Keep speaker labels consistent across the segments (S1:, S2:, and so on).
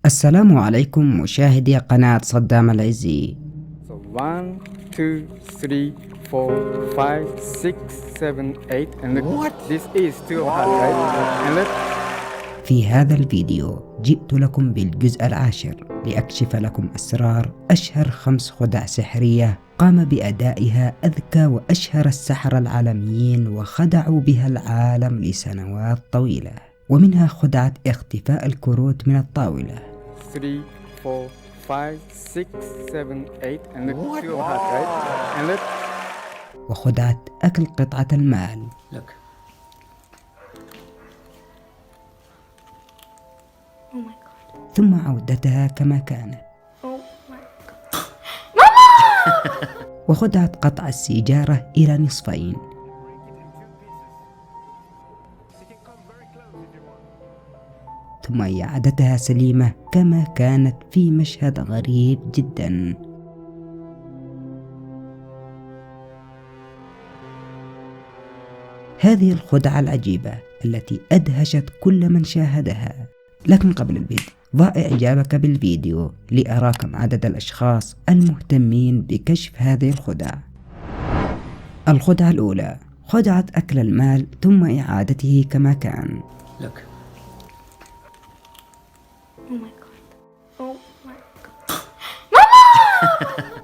S1: السلام عليكم مشاهدي قناة صدام العزي.
S2: So 1, 2, 3, 4, 5, 6, 7, 8 and look. What? This is too hard, right? And look.
S1: في هذا الفيديو جئت لكم بالجزء العاشر لأكشف لكم أسرار أشهر 5 خدع سحرية قام بأدائها أذكى وأشهر السحرة العالميين وخدعوا بها العالم لسنوات طويلة، ومنها خدعة اختفاء الكروت من الطاولة.
S2: 3, 4, 5, 6, 7, 8 and look. Too hard, right? And look.
S1: وخدعة أكل قطعة المال.
S2: Look.
S3: Oh my god.
S1: ثم عودتها كما كانت.
S3: Oh my god.
S1: وخدعة قطع السيجارة إلى نصفين. ثم إعادتها سليمة كما كانت في مشهد غريب جدا. هذه الخدعة العجيبة التي أدهشت كل من شاهدها. لكن قبل الفيديو ضع إعجابك بالفيديو لأراكم عدد الأشخاص المهتمين بكشف هذه الخدع. الخدعة الأولى خدعة أكل المال ثم إعادته كما كان.
S2: Look.
S3: Oh my god. Oh my god.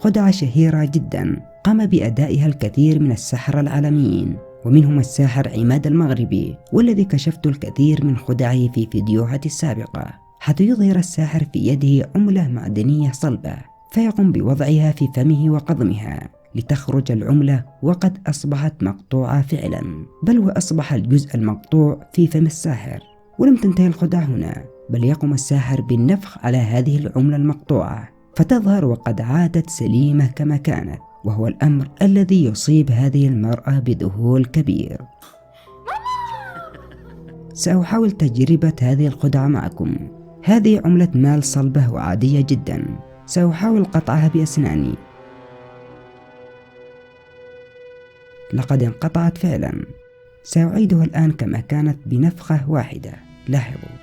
S1: خدعة شهيرة جدا قام بأدائها الكثير من السحرة العالميين، ومنهم الساحر عماد المغربي، والذي كشفت الكثير من خدعه في فيديوهاتي السابقة، حتى يظهر الساحر في يده عملة معدنية صلبة فيقوم بوضعها في فمه وقضمها لتخرج العملة، وقد أصبحت مقطوعة فعلا، بل وأصبح الجزء المقطوع في فم الساحر. ولم تنتهي الخدعة هنا، بل يقوم الساحر بالنفخ على هذه العملة المقطوعة فتظهر وقد عادت سليمة كما كانت، وهو الأمر الذي يصيب هذه المرأة بذهول كبير. سأحاول تجربة هذه الخدعة معكم. هذه عملة مال صلبة وعادية جدا، سأحاول قطعها بأسناني. لقد انقطعت فعلا. سأعيدها الآن كما كانت بنفخة واحدة. لاحظوا.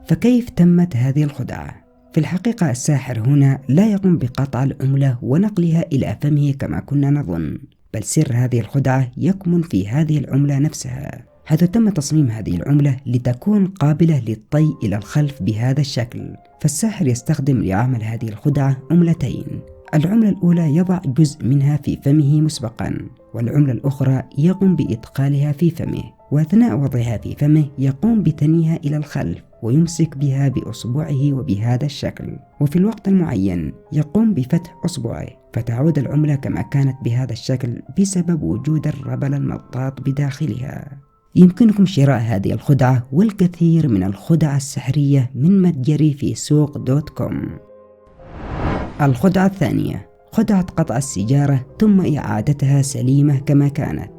S1: فكيف تمت هذه الخدعة؟ في الحقيقة الساحر هنا لا يقوم بقطع العملة ونقلها إلى فمه كما كنا نظن، بل سر هذه الخدعة يكمن في هذه العملة نفسها، حيث تم تصميم هذه العملة لتكون قابلة للطي إلى الخلف بهذا الشكل. فالساحر يستخدم لعمل هذه الخدعة عملتين. العملة الأولى يضع جزء منها في فمه مسبقا، والعملة الأخرى يقوم بإدخالها في فمه، وأثناء وضعها في فمه يقوم بتنيها إلى الخلف ويمسك بها بأصبعه وبهذا الشكل، وفي الوقت المعين يقوم بفتح أصبعه فتعود العملة كما كانت بهذا الشكل بسبب وجود الربل المطاط بداخلها. يمكنكم شراء هذه الخدعة والكثير من الخدع السحرية من متجري في سوق.com. الخدعة الثانية خدعة قطع السيجارة ثم إعادتها سليمة كما كانت.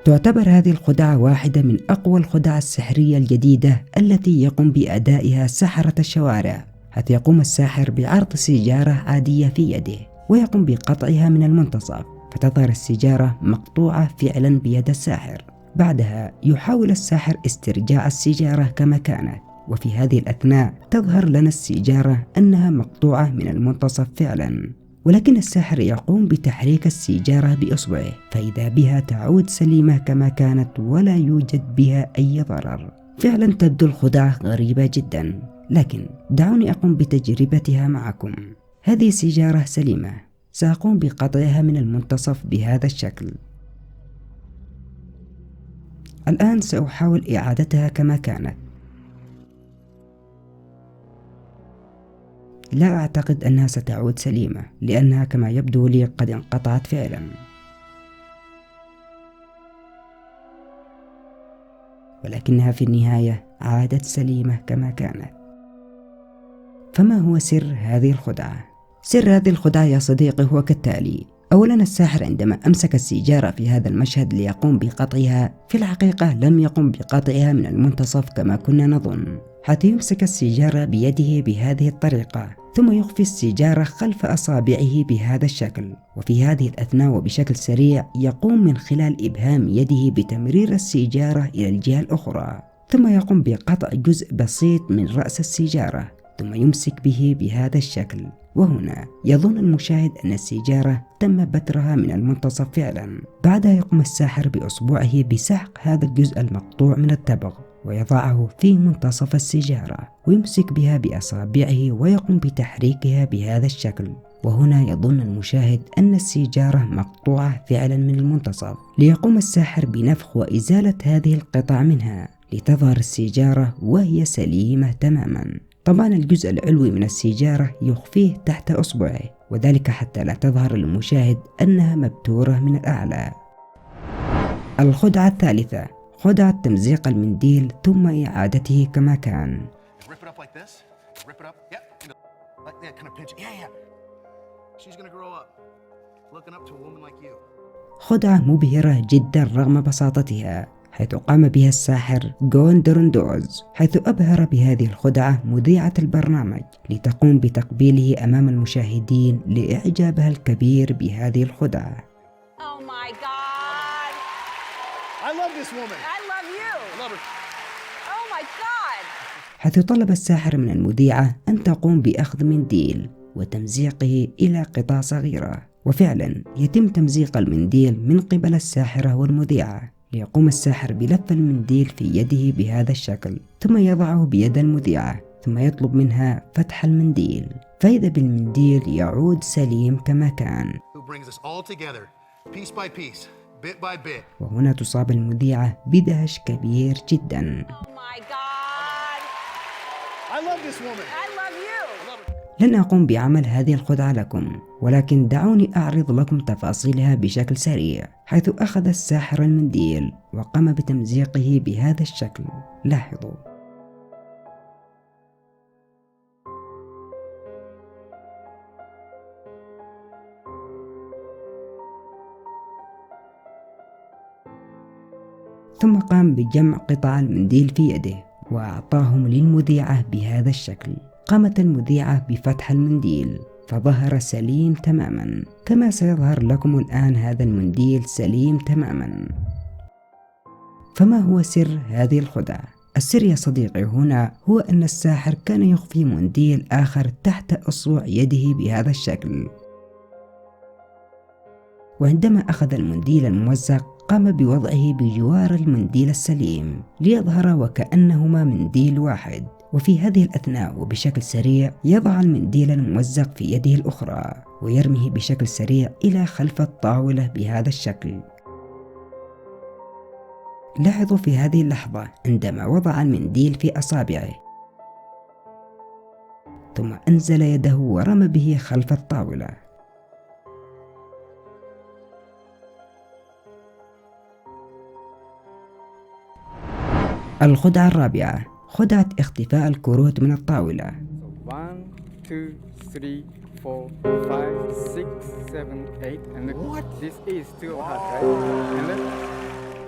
S1: تعتبر هذه الخدعة واحدة من أقوى الخدع السحرية الجديدة التي يقوم بأدائها سحرة الشوارع، حتى يقوم الساحر بعرض سيجارة عادية في يده ويقوم بقطعها من المنتصف فتظهر السيجارة مقطوعة فعلا بيد الساحر. بعدها يحاول الساحر استرجاع السيجارة كما كانت، وفي هذه الأثناء تظهر لنا السيجارة أنها مقطوعة من المنتصف فعلا، ولكن الساحر يقوم بتحريك السيجارة بإصبعه فإذا بها تعود سليمة كما كانت ولا يوجد بها أي ضرر. فعلا تبدو الخدعة غريبة جدا، لكن دعوني أقوم بتجربتها معكم. هذه سيجارة سليمة، سأقوم بقطعها من المنتصف بهذا الشكل. الآن سأحاول إعادتها كما كانت. لا أعتقد أنها ستعود سليمة، لأنها كما يبدو لي قد انقطعت فعلا. ولكنها في النهاية عادت سليمة كما كانت. فما هو سر هذه الخدعة؟ سر هذه الخدعة يا صديقي هو كالتالي. أولا، الساحر عندما أمسك السيجارة في هذا المشهد ليقوم بقطعها، في الحقيقة لم يقم بقطعها من المنتصف كما كنا نظن، حتى يمسك السيجارة بيده بهذه الطريقة، ثم يخفي السيجارة خلف أصابعه بهذا الشكل. وفي هذه الأثناء وبشكل سريع يقوم من خلال إبهام يده بتمرير السيجارة إلى الجهة الأخرى، ثم يقوم بقطع جزء بسيط من رأس السيجارة، ثم يمسك به بهذا الشكل. وهنا يظن المشاهد أن السيجارة تم بترها من المنتصف فعلا. بعدها يقوم الساحر بأصبعه بسحق هذا الجزء المقطوع من التبغ ويضعه في منتصف السيجارة، ويمسك بها بأصابعه ويقوم بتحريكها بهذا الشكل. وهنا يظن المشاهد أن السيجارة مقطوعة فعلا من المنتصف، ليقوم الساحر بنفخ وإزالة هذه القطع منها لتظهر السيجارة وهي سليمة تماما. طبعا الجزء العلوي من السيجارة يخفيه تحت أصبعه، وذلك حتى لا تظهر للمشاهد أنها مبتورة من الأعلى. الخدعة الثالثة، خدعة تمزيق المنديل ثم إعادته كما كان. خدعة مبهرة جدا رغم بساطتها، حيث قام بها الساحر جوندرون دوز، حيث أبهر بهذه الخدعة مذيعة البرنامج لتقوم بتقبيله أمام المشاهدين لإعجابها الكبير بهذه الخدعة.
S4: Oh my God!
S5: I love this woman.
S4: I love you.
S5: I love her.
S4: Oh my God!
S1: حيث طلب الساحر من المذيعة أن تقوم بأخذ منديل وتمزيقه إلى قطع صغيرة، وفعلا يتم تمزيق المنديل من قبل الساحرة والمذيعة، ليقوم الساحر بلف المنديل في يده بهذا الشكل، ثم يضعه بيد المذيعة، ثم يطلب منها فتح المنديل، فإذا بالمنديل يعود سليم كما كان. وهنا تصاب المذيعة بدهش كبير جدا.
S4: Oh my God!
S5: I love this woman.
S4: I love you.
S1: لن أقوم بعمل هذه الخدعة لكم، ولكن دعوني أعرض لكم تفاصيلها بشكل سريع. حيث أخذ الساحر المنديل وقام بتمزيقه بهذا الشكل. لاحظوا. ثم قام بجمع قطع المنديل في يده وأعطاهم للمذيعة بهذا الشكل. قامت المذيعة بفتح المنديل فظهر سليم تماما، كما سيظهر لكم الآن هذا المنديل سليم تماما. فما هو سر هذه الخدعة؟ السر يا صديقي هنا هو أن الساحر كان يخفي منديل آخر تحت أصبع يده بهذا الشكل، وعندما أخذ المنديل الممزق قام بوضعه بجوار المنديل السليم ليظهر وكأنهما منديل واحد. وفي هذه الأثناء وبشكل سريع يضع المنديل الممزق في يده الأخرى ويرميه بشكل سريع إلى خلف الطاولة بهذا الشكل. لاحظوا في هذه اللحظة عندما وضع المنديل في أصابعه ثم أنزل يده ورمى به خلف الطاولة. الخدعة الرابعة، خدعة اختفاء الكروت من الطاولة.
S2: 1 2 3 4 5 6 7 8 and look, this is too hard, right? And look.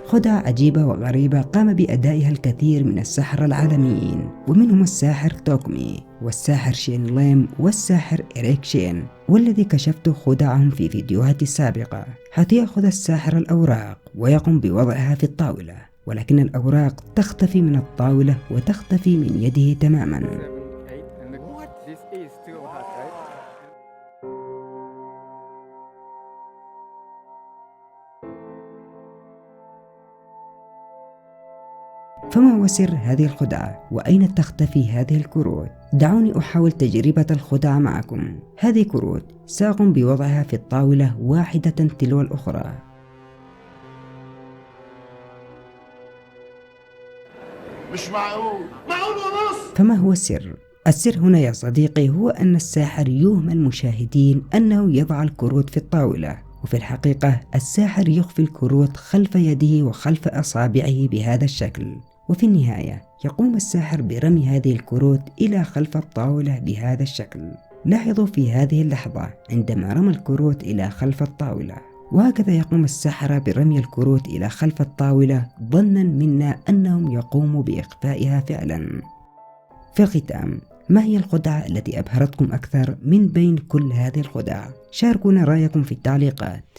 S1: خدعة عجيبة وغريبة قام بأدائها الكثير من السحرة العالميين، ومنهم الساحر توكمي والساحر شين ليم والساحر إريك شين، والذي كشفت خدعهم في فيديوهاتي السابقة. حيث يأخذ الساحر الأوراق ويقوم بوضعها في الطاولة، ولكن الأوراق تختفي من الطاولة وتختفي من يده تماما.
S2: 7 8 and look, this is too hard, right?
S1: فما هو سر هذه الخدعة؟ وأين تختفي هذه الكروت؟ دعوني أحاول تجربة الخدعة معكم. هذه كروت سأقوم بوضعها في الطاولة واحدة تلو الأخرى.
S5: مش معقول ونص.
S1: فما هو السر؟ السر هنا يا صديقي هو أن الساحر يوهم المشاهدين أنه يضع الكروت في الطاولة، وفي الحقيقة الساحر يخفي الكروت خلف يده وخلف أصابعه بهذا الشكل. وفي النهاية يقوم الساحر برمي هذه الكروت إلى خلف الطاولة بهذا الشكل. لاحظوا في هذه اللحظة عندما رمى الكروت إلى خلف الطاولة، وهكذا يقوم السحرة برمي الكروت إلى خلف الطاولة ظنا منا أنهم يقوموا بإخفائها فعلا. في الختام، ما هي الخدعة التي أبهرتكم أكثر من بين كل هذه الخدع؟ شاركونا رأيكم في التعليقات.